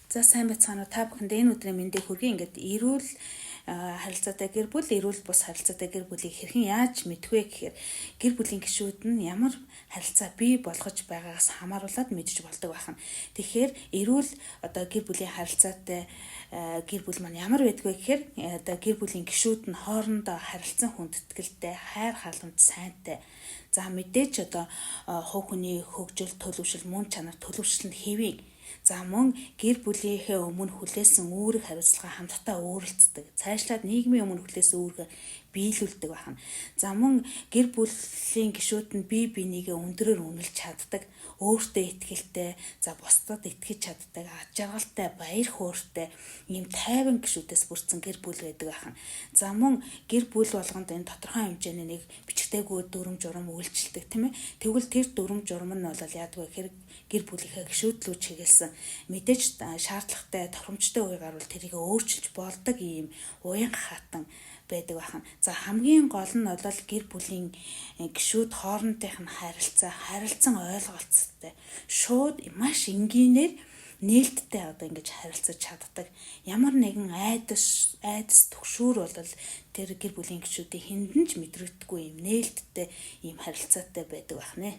За сайн байцгаана уу та бүхэнд энэ өдрийн мэндийг хүргэе. Ингээд эрүүл харилцаатай гэр бүл, эрүүл бус харилцаатай гэр бүлийг хэрхэн яаж мэдэх вэ гэхээр гэр бүлийн гишүүд нь ямар харилцаа бий болгож байгаагаас хамааруулаад мэдж болдог байна. Тэгэхээр эрүүл гэр бүлийн харилцаатай гэр бүл маань ямар байдг вэ гэхээр гэр бүлийн гишүүд нь хоорондоо харилцан хүндэтгэлтэй, хайр халамж сайнтай. За мэдээж хувь хүний хөгжил, төлөвшил, мөн чанар, төлөвшил нь хэвийн. За мөн гэр бүлийнхээ өмнө хүлээсэн үүрэг хариуцлага хамтдаа өөрлөцдөг. Цаашлаад нийгмийн өмнө хүлээсэн үүргээ биелүүлдэг байна. За мөн гэр бүлийн гишүүд нь бие бинийгээ өндрөөр үнэлж чаддаг, өөртөө итгэлтэй, за бусдад итгэж чаддаг, аж аргалтай, баяр хөөртэй, ийм тайван гишүүдээс бүрдсэн гэр бүл байдаг байна. За мөн гэр бүл болгонд энэ тодорхой хэмжээний нэг бичгтэйгүүд дүрм журам үйлчилдэг тийм ээ. Тэгвэл тэр дүрм журам нь бол яадаг вэ гэхээр гэр бүлийнхээ гишүүдлүү чиглэсэн мэдээж шаардлагатай тохиромжтой үе гарвал тэрийг өөрчилж болдог ийм уян хатан байдаг байна. За хамгийн гол нь бол гэр бүлийн гишүүд хоорондынх нь харилцан ойлголцтой. Шууд маш энгийнээр нээлттэй ингэж харилцаж чаддаг. Ямар нэгэн айдас төгшүүр бол тэр гэр бүлийн гишүүдийн хүндэн ч мэдрэгдэхгүй ийм нээлттэй ийм харилцаатай байдаг байна.